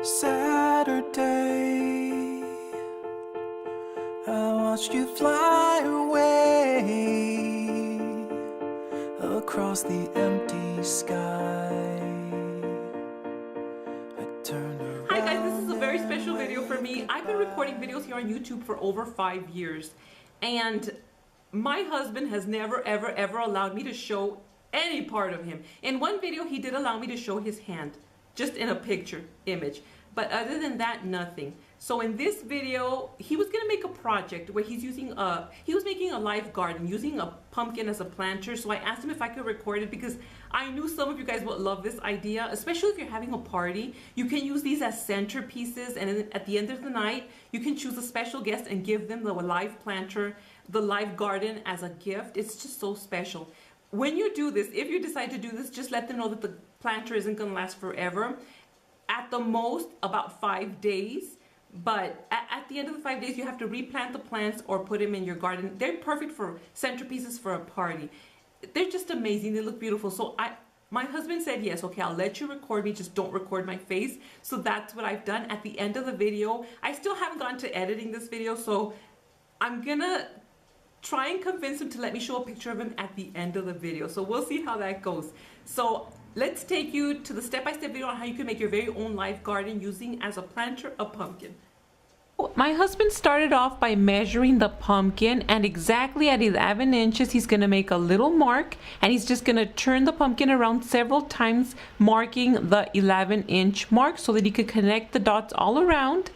Saturday, I watched you fly away across the empty sky. I turned around. Hi guys, this is a very special video for me. I've been recording videos here on YouTube for over 5 years, and my husband has never ever allowed me to show any part of him. In one video he did allow me to show his hand, just in a picture image, but other than that, nothing. So in this video he was gonna make a project where he was making a live garden using a pumpkin as a planter. So I asked him if I could record it because I knew some of you guys would love this idea, especially if you're having a party. You can use these as centerpieces, and at the end of the night you can choose a special guest and give them the live planter, the live garden as a gift. It's just so special. When you do this, if you decide to do this, just let them know that the planter isn't going to last forever. At the most, about 5 days. But at the end of the 5 days, you have to replant the plants or put them in your garden. They're perfect for centerpieces for a party. They're just amazing. They look beautiful. So my husband said, yes, okay, I'll let you record me, just don't record my face. So that's what I've done. At the end of the video, I still haven't gotten to editing this video, so I'm gonna try and convince him to let me show a picture of him at the end of the video. So we'll see how that goes. So let's take you to the step-by-step video on how you can make your very own live garden using as a planter a pumpkin. My husband started off by measuring the pumpkin, and exactly at 11 inches he's going to make a little mark, and he's just going to turn the pumpkin around several times, marking the 11-inch mark so that he could connect the dots all around.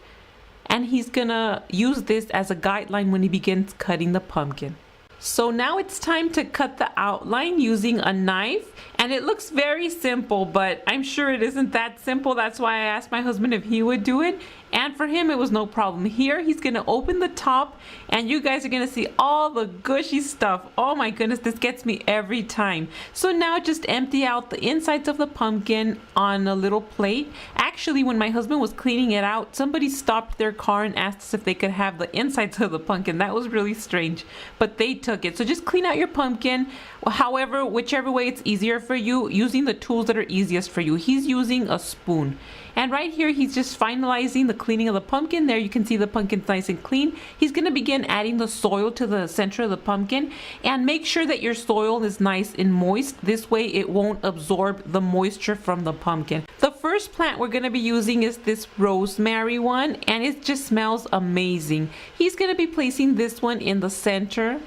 And he's gonna use this as a guideline when he begins cutting the pumpkin. So now it's time to cut the outline using a knife, and it looks very simple, but I'm sure it isn't that simple. That's why I asked my husband if he would do it, and for him it was no problem. Here he's gonna open the top, and you guys are gonna see all the gushy stuff. Oh my goodness, this gets me every time. So now just empty out the insides of the pumpkin on a little plate. Actually, when my husband was cleaning it out, somebody stopped their car and asked us if they could have the insides of the pumpkin. That was really strange, but they took it. So just clean out your pumpkin, however, whichever way it's easier for you, using the tools that are easiest for you. He's using a spoon. And right here, he's just finalizing the cleaning of the pumpkin. There you can see the pumpkin's nice and clean. He's going to begin adding the soil to the center of the pumpkin, and make sure that your soil is nice and moist. This way it won't absorb the moisture from the pumpkin. The first plant we're going to be using is this rosemary one, and it just smells amazing. He's going to be placing this one in the center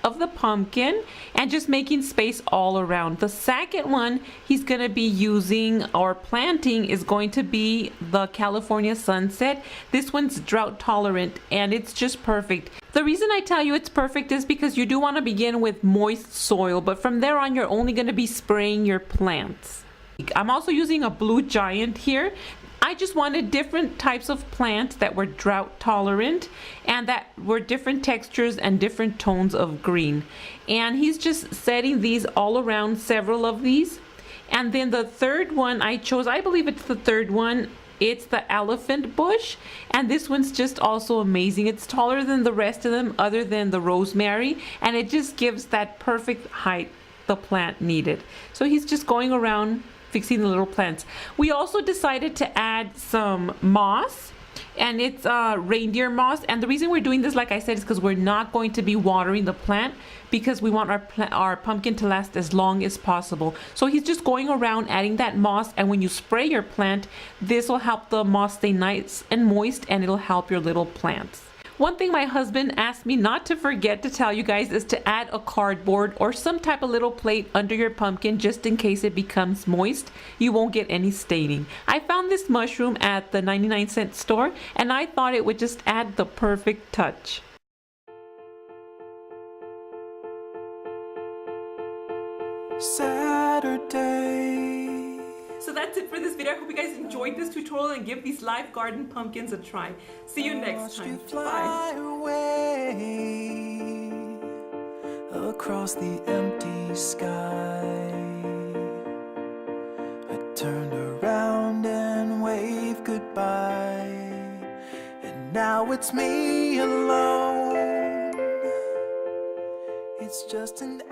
of the pumpkin and just making space all around. The second one he's going to be using or planting is going to be the California sunset. This one's drought tolerant and it's just perfect. The reason I tell you it's perfect is because you do want to begin with moist soil, but from there on you're only going to be spraying your plants. I'm also using a blue giant here. I just wanted different types of plants that were drought tolerant and that were different textures and different tones of green. And he's just setting these all around, several of these. And then the third one I chose, I believe it's the third one, it's the elephant bush. And this one's just also amazing. It's taller than the rest of them other than the rosemary, and it just gives that perfect height the plant needed. So he's just going around fixing the little plants. We also decided to add some moss, and it's reindeer moss, and the reason we're doing this, like I said, is because we're not going to be watering the plant because we want our pumpkin to last as long as possible. So he's just going around adding that moss, and when you spray your plant, this will help the moss stay nice and moist, and it'll help your little plants. One thing my husband asked me not to forget to tell you guys is to add a cardboard or some type of little plate under your pumpkin just in case it becomes moist. You won't get any staining. I found this mushroom at the 99-cent store, and I thought it would just add the perfect touch. Saturday. So that's it for this video. I hope you guys enjoyed this tutorial and give these live garden pumpkins a try. See you next time. Bye. Away across the empty sky. I turned around and waved goodbye, and now it's me alone. It's just an